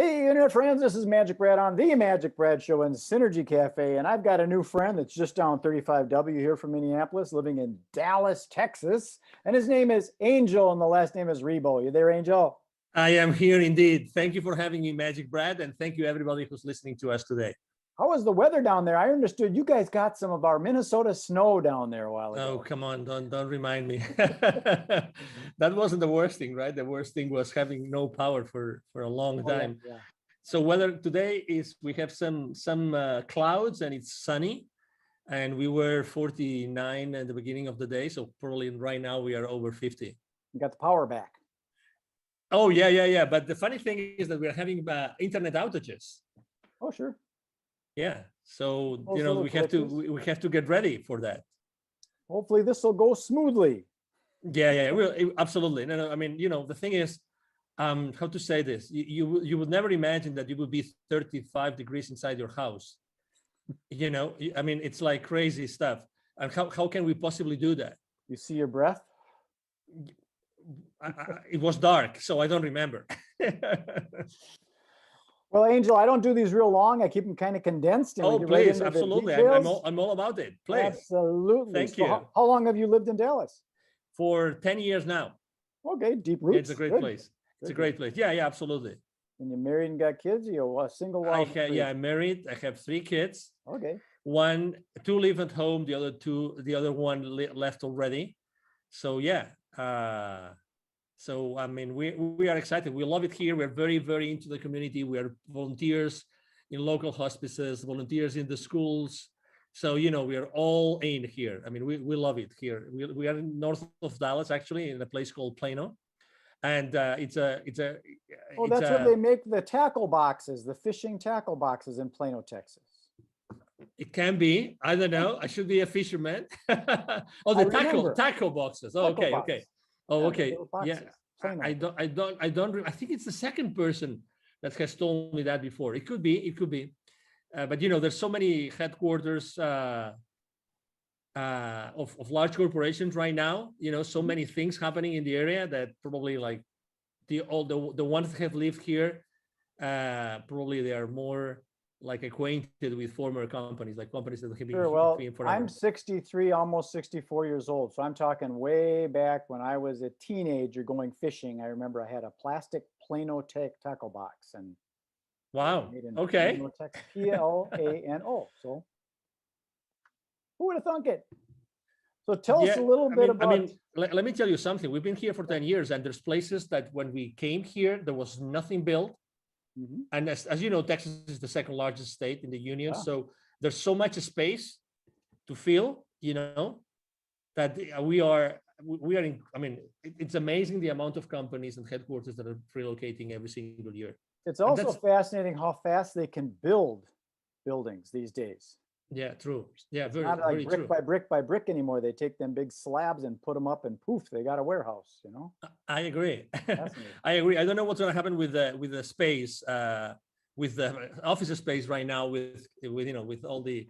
Hey, internet friends, this is Magic Brad on the Magic Brad Show in Synergy Cafe, and I've got a new friend that's just down 35W here from Minneapolis, living in Dallas, Texas, and his name is Angel, and the last name is Rebo. You there, Angel? I am here indeed. Thank you for having me, Magic Brad, and thank you everybody who's listening to us today. How was the weather down there? I understood you guys got some of our Minnesota snow down there a while ago. Oh, come on, don't remind me. That wasn't the worst thing, right? The worst thing was having no power for a long time. Yeah. So weather today is we have some clouds and it's sunny, and we were 49 at the beginning of the day. So probably right now we are over 50. You got the power back. Oh yeah. But the funny thing is that we're having internet outages. Oh sure. Yeah. So Also we have to get ready for that. Hopefully this will go smoothly. Yeah. Absolutely. No. I mean, the thing is, how to say this? You would never imagine that you would be 35 degrees inside your house. I mean, it's like crazy stuff. And how can we possibly do that? You see your breath? It was dark, so I don't remember. Well, Angel, I don't do these real long. I keep them kind of condensed. And Oh, please, absolutely. I'm all about it. Please. Absolutely. Thank you. How long have you lived in Dallas? For 10 years now. Okay, deep roots. Yeah, it's a great place. It's a great place. Yeah, absolutely. And you're married and got kids? You're a single? I'm married. I have 3 kids. Okay. 2 live at home. The other one left already. So yeah. So I mean, we are excited. We love it here. We're very, very into the community. We are volunteers in local hospices, volunteers in the schools. So we are all in here. I mean, we love it here. We are north of Dallas, actually, in a place called Plano, and it's a. Oh, that's where they make the tackle boxes, the fishing tackle boxes in Plano, Texas. It can be. I don't know. I should be a fisherman. Oh, the tackle boxes. Oh, okay. Oh, okay. Yeah, I don't. I think it's the second person that has told me that before. It could be. But there's so many headquarters of large corporations right now. So many things happening in the area that probably like the ones that have lived here, probably they are more like acquainted with former companies, like companies that have been Sure. Well, here forever. I'm 63, almost 64 years old. So I'm talking way back when I was a teenager going fishing. I remember I had a plastic Plano tackle box and wow. Okay. Plano. So who would have thunk it? So tell us a little bit about. I mean, let me tell you something. We've been here for 10 years, and there's places that when we came here, there was nothing built. Mm-hmm. And as you know, Texas is the second largest state in the union. Yeah. So there's so much space to fill, that we are in. I mean, it's amazing the amount of companies and headquarters that are relocating every single year. It's also fascinating how fast they can build buildings these days. Yeah, true. Yeah, very, not like very brick true. by brick by brick anymore. They take them big slabs and put them up, and poof, they got a warehouse. I agree. I agree. I don't know what's going to happen with the space, with the office space right now, with all the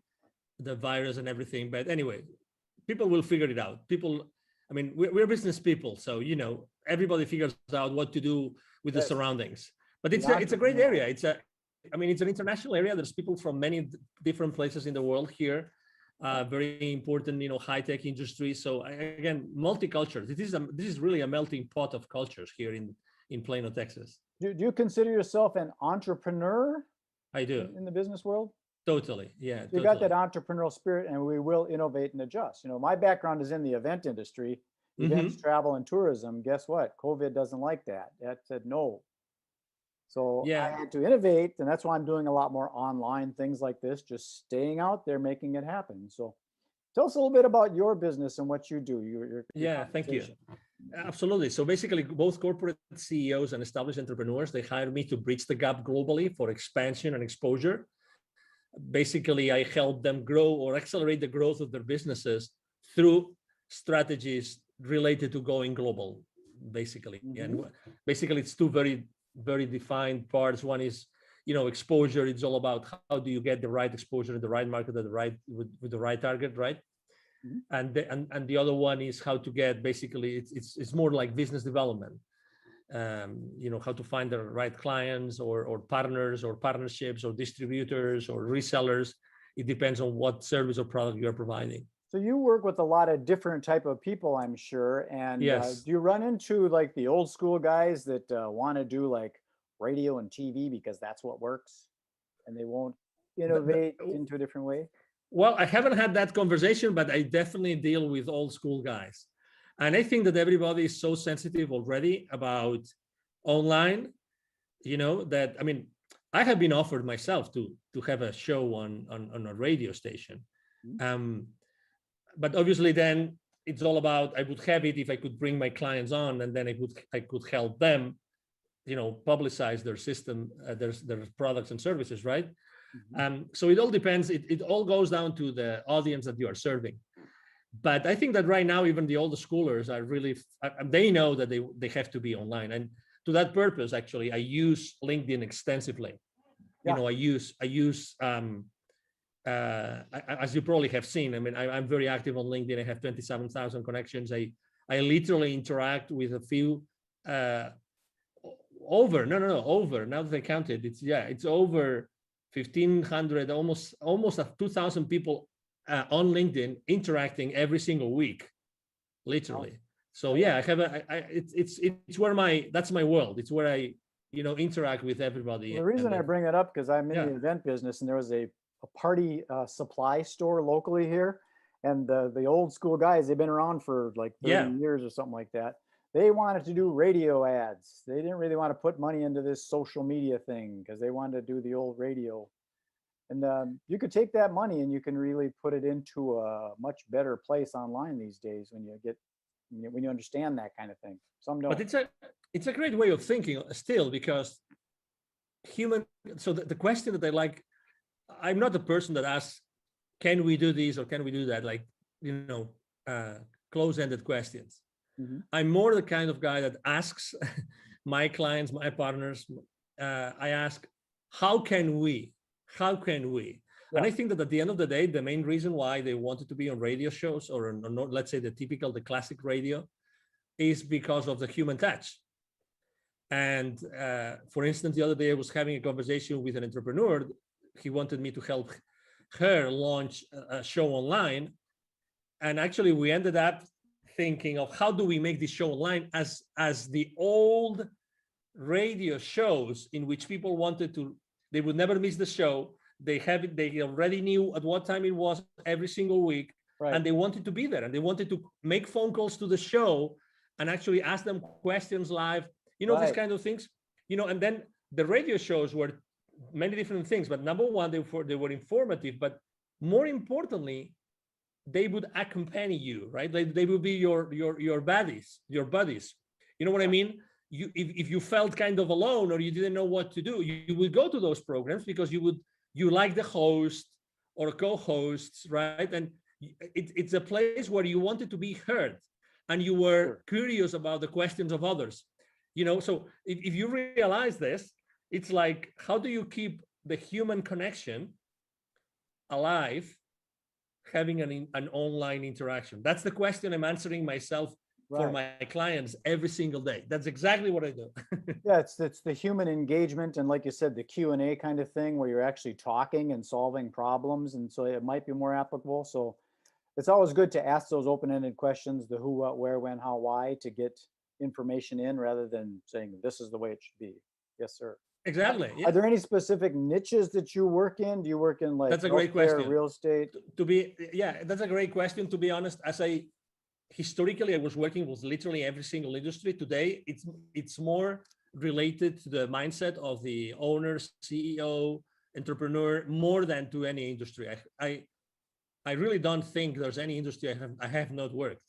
virus and everything. But anyway, people will figure it out. I mean, we're business people, so everybody figures out what to do with the surroundings. But it's a great area. It's an international area. There's people from many different places in the world here. Very important, high-tech industry. So again, multicultural. This is really a melting pot of cultures here in Plano, Texas. Do you consider yourself an entrepreneur? I do. In the business world? Totally. Yeah. You got that entrepreneurial spirit, and we will innovate and adjust. My background is in the event industry, events, travel, and tourism. Guess what? COVID doesn't like that. That said no. So I had to innovate, and that's why I'm doing a lot more online things like this, just staying out there, making it happen. So tell us a little bit about your business and what you do. Thank you. Absolutely. So basically, both corporate CEOs and established entrepreneurs, they hire me to bridge the gap globally for expansion and exposure. Basically, I help them grow or accelerate the growth of their businesses through strategies related to going global, basically. Mm-hmm. And basically, it's two very defined parts. One is, exposure. It's all about how do you get the right exposure in the right market at with the right target, right? Mm-hmm. And the other one is how to get, basically, it's more like business development. how to find the right clients or partners or partnerships or distributors or resellers. It depends on what service or product you're providing. So you work with a lot of different type of people, I'm sure. And Yes. do you run into like the old school guys that want to do like radio and TV because that's what works, and they won't innovate into a different way? Well, I haven't had that conversation, but I definitely deal with old school guys. And I think that everybody is so sensitive already about online, that, I mean, I have been offered myself to have a show on a radio station. But obviously then it's all about, I would have it if I could bring my clients on, and then I could help them, publicize their system, their products and services, right? So it all depends. It all goes down to the audience that you are serving. But I think that right now, even the older schoolers are really, they know that they have to be online. And to that purpose, actually, I use LinkedIn extensively. Yeah. I use as you probably have seen, I mean, I'm very active on LinkedIn. I have 27,000 connections. I literally interact with a few over, now that I counted, it's over 1,500, almost 2,000 people on LinkedIn interacting every single week, literally. Wow. So yeah, I have it's where that's my world. It's where I interact with everybody. Well, the reason I bring it up because I'm in the event business, and there was a party supply store locally here, and the old school guys, they've been around for like 30 years or something like that. They wanted to do radio ads. They didn't really want to put money into this social media thing because they wanted to do the old radio. And you could take that money and you can really put it into a much better place online these days when you understand that kind of thing. Some don't. But it's a great way of thinking still, because so the question that I like, I'm not the person that asks, can we do this or can we do that? Like, close-ended questions. I'm more the kind of guy that asks my clients, my partners, I ask, how can we? Yeah. And I think that at the end of the day, the main reason why they wanted to be on radio shows or let's say the classic radio, is because of the human touch. And for instance, the other day I was having a conversation with an entrepreneur. He wanted me to help her launch a show online. And actually we ended up thinking of how do we make this show online as the old radio shows in which people they would never miss the show. They already knew at what time it was every single week. Right. And they wanted to be there, and they wanted to make phone calls to the show and actually ask them questions live, right. These kind of things, and then the radio shows were many different things, but number one, they were informative, but more importantly, they would accompany you, right? They would be your buddies. You know what I mean? If you felt kind of alone or you didn't know what to do, you would go to those programs because you like the host or co-hosts, right? And it's a place where you wanted to be heard and you were curious about the questions of others. So if you realize this, it's like, how do you keep the human connection alive, having an online interaction? That's the question I'm answering myself for my clients every single day. That's exactly what I do. Yeah, it's the human engagement, and like you said, the Q&A kind of thing where you're actually talking and solving problems, and so it might be more applicable. So it's always good to ask those open-ended questions, the who, what, where, when, how, why, to get information in rather than saying this is the way it should be. Yes, sir. Exactly. Are there any specific niches that you work in? Do you work in like that's a great question. Real estate? That's a great question. To be honest, historically, I was working with literally every single industry. Today, it's more related to the mindset of the owner, CEO, entrepreneur, more than to any industry. I really don't think there's any industry I have not worked.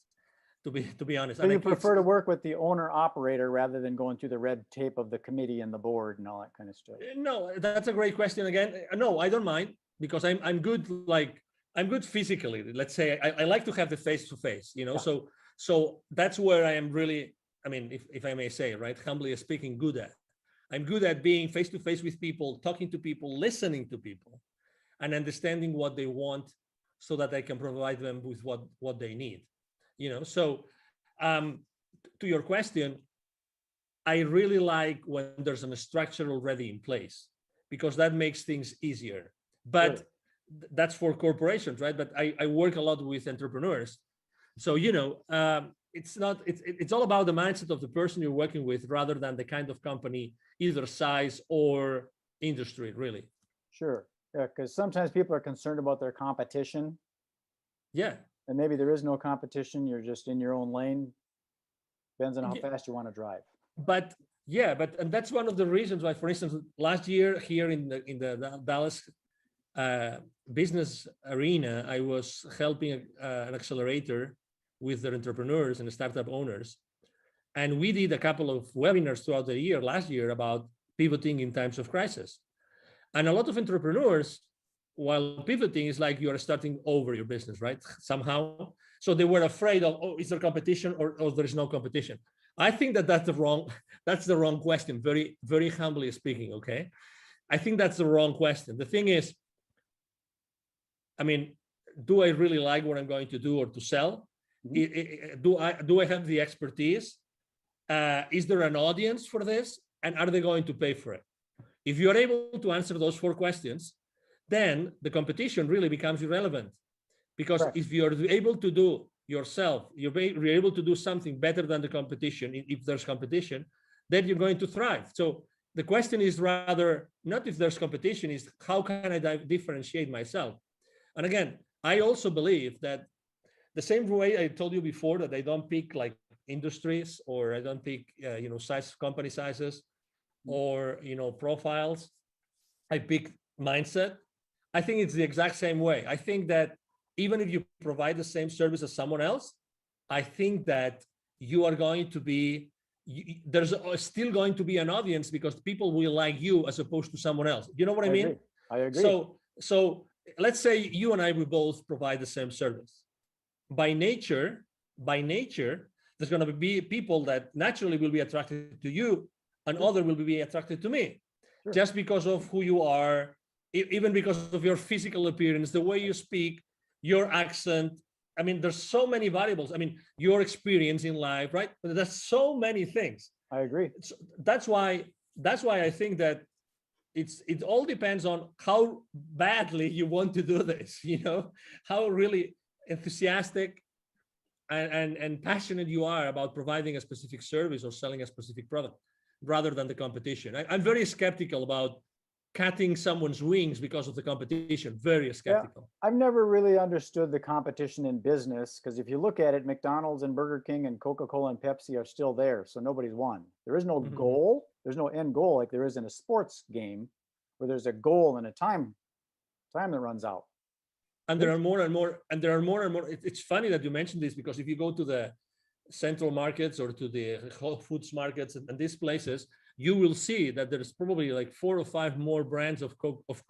To be honest. So you prefer to work with the owner operator rather than going through the red tape of the committee and the board and all that kind of stuff? No, that's a great question again. No, I don't mind, because I'm good. I'm good physically. Let's say I like to have the face-to-face, Yeah. So that's where I am really, I mean, if I may say, right, humbly speaking, good at. I'm good at being face-to-face with people, talking to people, listening to people, and understanding what they want so that I can provide them with what they need. So to your question, I really like when there's a structure already in place, because that makes things easier. But Sure. that's for corporations, right? But I work a lot with entrepreneurs. So, it's all about the mindset of the person you're working with rather than the kind of company, either size or industry, really. Sure. Yeah, because sometimes people are concerned about their competition, Yeah. and maybe there is no competition. You're just in your own lane. Depends on how Yeah. fast you want to drive. But yeah, and that's one of the reasons why, for instance, last year here in the Dallas business arena, I was helping an accelerator with their entrepreneurs and startup owners. And we did a couple of webinars throughout the year, last year, about pivoting in times of crisis. And a lot of entrepreneurs, while pivoting, is like you are starting over your business, right? Somehow. So they were afraid of, oh, is there competition or there is no competition? I think that's the wrong question, very, very humbly speaking, okay? I think that's the wrong question. The thing is, I mean, do I really like what I'm going to do or to sell? Mm-hmm. Do I have the expertise? Is there an audience for this? And are they going to pay for it? If you're able to answer those 4 questions, then the competition really becomes irrelevant. Because right. If you're able to do yourself, you're able to do something better than the competition, if there's competition, then you're going to thrive. So the question is rather not if there's competition, is how can I differentiate myself? And again, I also believe that the same way I told you before that I don't pick like industries, or I don't pick company sizes, or profiles. I pick mindset. I think it's the exact same way. I think that even if you provide the same service as someone else, I think that you are going to be, there's still going to be an audience, because people will like you as opposed to someone else. You know what I mean? I agree. So let's say you and I, we both provide the same service. By nature, there's going to be people that naturally will be attracted to you, and other will be attracted to me. Sure. Just because of who you are, even because of your physical appearance, the way you speak, your accent. I mean, there's so many variables. I mean, your experience in life, right? There's so many things. I agree. So that's why I think that it all depends on how badly you want to do this, how really enthusiastic and passionate you are about providing a specific service or selling a specific product, rather than the competition. I'm very skeptical about cutting someone's wings because of the competition. Very skeptical. Yeah, I've never really understood the competition in business, because if you look at it, McDonald's and Burger King and Coca-Cola and Pepsi are still there, so nobody's won. There is no goal. There's no end goal like there is in a sports game, where there's a goal and a time that runs out. And there are more and more. It's funny that you mentioned this, because if you go to the central markets or to the Whole Foods markets and these places, you will see that there's probably like 4 or 5 more brands of cola, of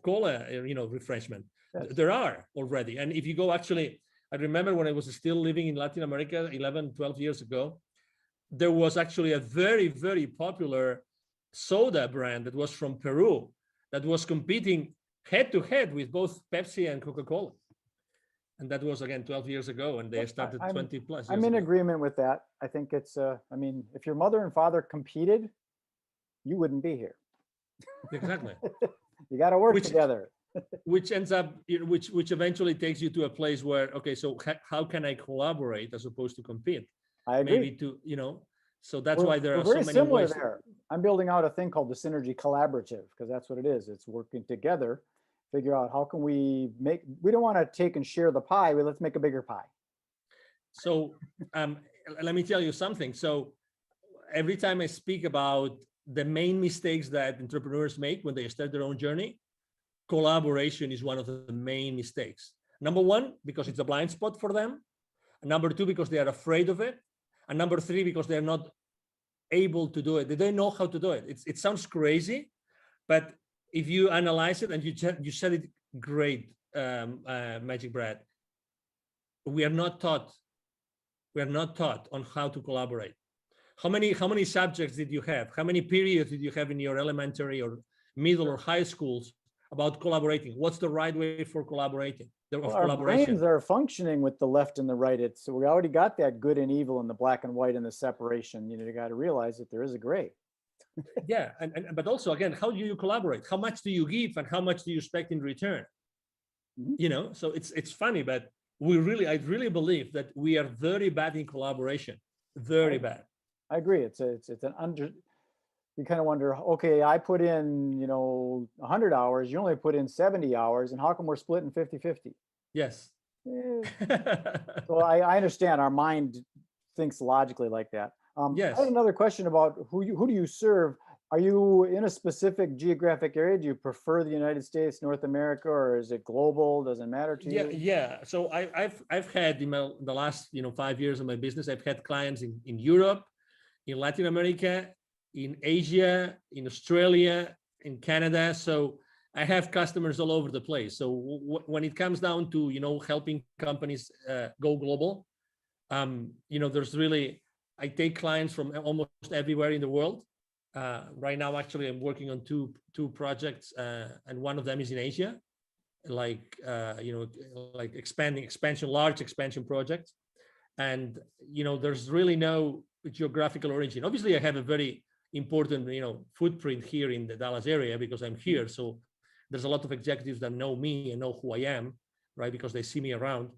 cola, refreshment. Yes. There are already. And if you go, actually, I remember when I was still living in Latin America 11, 12 years ago, there was actually a very, very popular soda brand that was from Peru that was competing head to head with both Pepsi and Coca-Cola. And that was, again, 12 years ago, and they started 20 plus years I'm in ago. agreement with that. I think it's, if your mother and father competed, you wouldn't be here. Exactly. You got to work together. Which ends up, which eventually takes you to a place where, okay, so how can I collaborate as opposed to compete? I agree. Maybe so that's why there are so many ways. There. I'm building out a thing called the Synergy Collaborative, because that's what it is. It's working together. Figure out how can we don't want to take and share the pie, but let's make a bigger pie. So let me tell you something. So every time I speak about the main mistakes that entrepreneurs make when they start their own journey, collaboration is one of the main mistakes. Number 1, because it's a blind spot for them. And number 2, because they are afraid of it. And number 3, because they're not able to do it. They don't know how to do it. It sounds crazy, but if you analyze it, and you said it great, Magic Brad, we are not taught on how to collaborate. How many subjects did you have? How many periods did you have in your elementary or middle or high schools about collaborating. What's the right way for collaborating? Well, our brains are functioning with the left and the right. So we already got that good and evil and the black and white and the separation. You got to realize that there is a gray. Yeah, but also again, how do you collaborate? How much do you give and how much do you expect in return? Mm-hmm. So it's funny, but I really believe that we are very bad in collaboration. Very bad. I agree. It's an you kind of wonder, okay, I put in, 100 hours, you only put in 70 hours, and how come we're splitting 50-50? Yes. So I understand our mind thinks logically like that. Yes. I have another question about who do you serve? Are you in a specific geographic area? Do you prefer the United States, North America, or is it global? Doesn't matter to you? Yeah. So I've had in the last 5 years of my business, I've had clients in Europe, in Latin America, in Asia, in Australia, in Canada. So I have customers all over the place. So when it comes down to helping companies go global, there's really, I take clients from almost everywhere in the world. Right now, actually, I'm working on two projects, and one of them is in Asia, like large expansion projects. And there's really no geographical origin. Obviously, I have a very important footprint here in the Dallas area because I'm here. So there's a lot of executives that know me and know who I am, right? Because they see me around.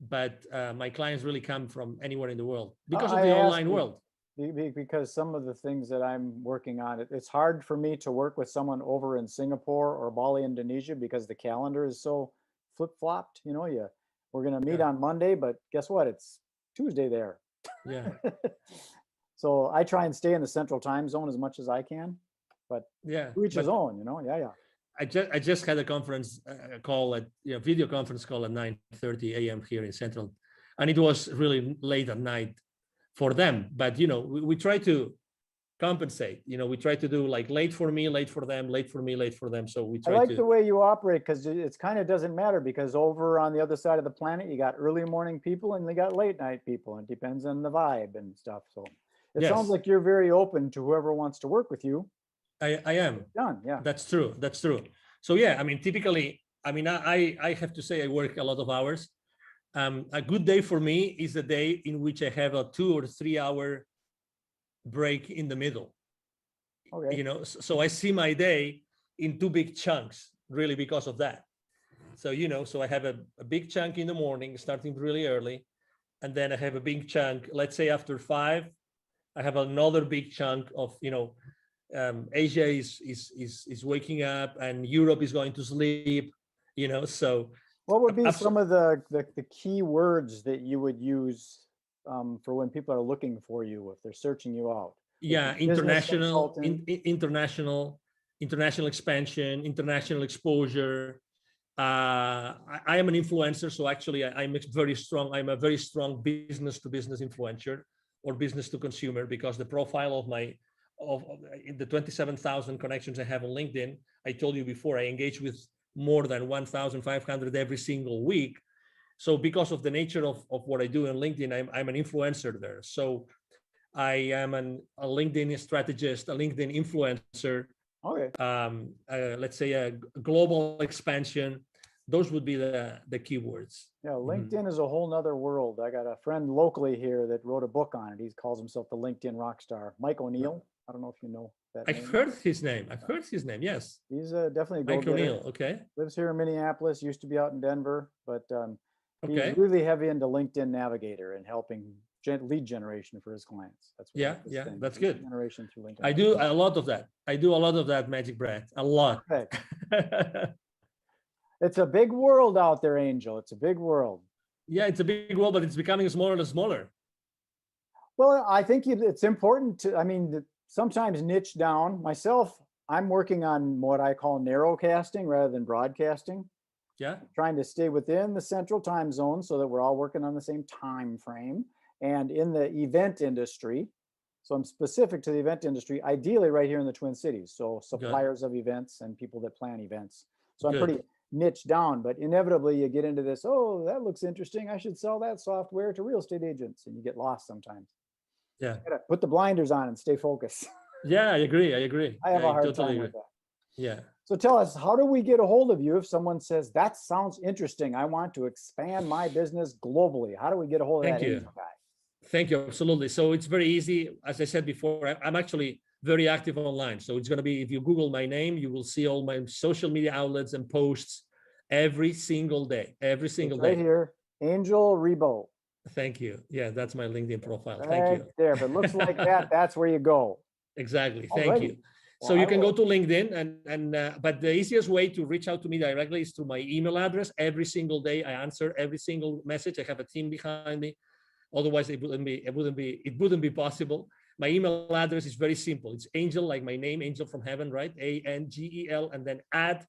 But my clients really come from anywhere in the world because of the online world. Because some of the things that I'm working on, it's hard for me to work with someone over in Singapore or Bali, Indonesia, because the calendar is so flip-flopped. We're going to meet on Monday, but guess what? It's Tuesday there. Yeah. So I try and stay in the central time zone as much as I can, but to each his own, Yeah. I just had a conference call video conference call at 9:30 a.m. here in Central, and it was really late at night for them. But we try to compensate. We try to do like late for me, late for them, late for me, late for them. So we try. I like the way you operate because it's kind of doesn't matter because over on the other side of the planet, you got early morning people and they got late night people. It depends on the vibe and stuff. So it sounds like you're very open to whoever wants to work with you. I am. Done. Yeah. That's true. So yeah, typically, I have to say I work a lot of hours. A good day for me is a day in which I have a 2 or 3 hour break in the middle. Okay. So I see my day in 2 big chunks, really, because of that. So so I have a big chunk in the morning, starting really early, and then I have a big chunk. Let's say after 5, I have another big chunk of Asia is waking up and Europe is going to sleep, so. What would be some of the key words that you would use for when people are looking for you, if they're searching you out? Yeah, international expansion, international exposure. I am an influencer, so actually I'm a very strong business to business influencer or business to consumer, because the profile of the 27,000 connections I have on LinkedIn, I told you before, I engage with more than 1,500 every single week. So because of the nature of what I do on LinkedIn, I'm an influencer there. So I am a LinkedIn strategist, a LinkedIn influencer. Okay. Let's say a global expansion. Those would be the keywords. Yeah, LinkedIn is a whole nother world. I got a friend locally here that wrote a book on it. He calls himself the LinkedIn rock star, Mike O'Neill. I don't know if you know that name. I've heard his name. Yes. He's definitely a Mike O'Neill. Okay. Lives here in Minneapolis, used to be out in Denver, but he's really heavy into LinkedIn Navigator and helping lead generation for his clients. That's what that's good. Generation through LinkedIn. I do a lot of that, Magic Brad. A lot. It's a big world out there, Angel. It's a big world. Yeah, it's a big world, but it's becoming smaller and smaller. Well, I think it's important to, sometimes niche down. Myself, I'm working on what I call narrowcasting rather than broadcasting. Yeah. Trying to stay within the central time zone so that we're all working on the same time frame. And in the event industry, so I'm specific to the event industry, ideally right here in the Twin Cities. So suppliers of events and people that plan events. So I'm pretty niche down, but inevitably you get into this, oh, that looks interesting, I should sell that software to real estate agents, and you get lost sometimes. Yeah. You gotta put the blinders on and stay focused. Yeah, I agree. I have a hard time with that. Yeah. So tell us, how do we get a hold of you if someone says, that sounds interesting, I want to expand my business globally? How do we get a hold of that angel guy? Thank you. Absolutely. So it's very easy. As I said before, I'm actually very active online. So it's going to be, if you Google my name, you will see all my social media outlets and posts every single day, every single day. Right here, Angel Rebo. Thank you. Yeah, that's my LinkedIn profile. Right Thank you. there. If it looks like that, that's where you go. Exactly. Thank you. So you can go to LinkedIn but the easiest way to reach out to me directly is through my email address. Every single day I answer every single message. I have a team behind me. Otherwise it wouldn't be possible. My email address is very simple. It's Angel, like my name, Angel from Heaven, right? ANGEL, and then at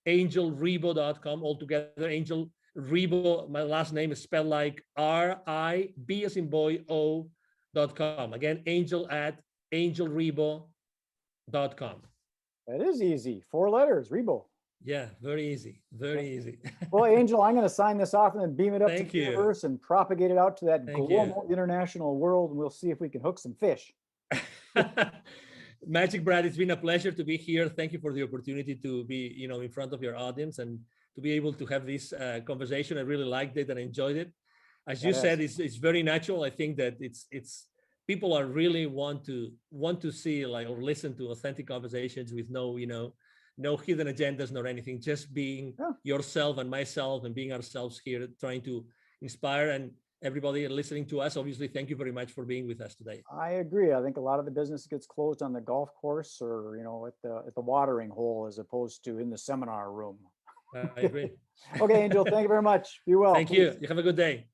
angelrebo.com altogether. Angel Rebo, my last name is spelled like RIB as in boy O.com. Again, Angel at angelrebo.com. That is easy. 4 letters, Rebo. Yeah, very easy. Very easy. Well, Angel, I'm going to sign this off and then beam it up to the you. universe and propagate it out to that Thank global you. international world. And we'll see if we can hook some fish. Magic Brad, it's been a pleasure to be here. Thank you for the opportunity to be, in front of your audience and to be able to have this conversation. I really liked it and enjoyed it. As you said, it's very natural. I think that it's people are really want to see or listen to authentic conversations with no hidden agendas nor anything, just being yourself and myself and being ourselves here, trying to inspire. And everybody listening to us, obviously, thank you very much for being with us today. I agree. I think a lot of the business gets closed on the golf course or, at the watering hole as opposed to in the seminar room. I agree. Okay, Angel, thank you very much. Be well. Thank you. You have a good day.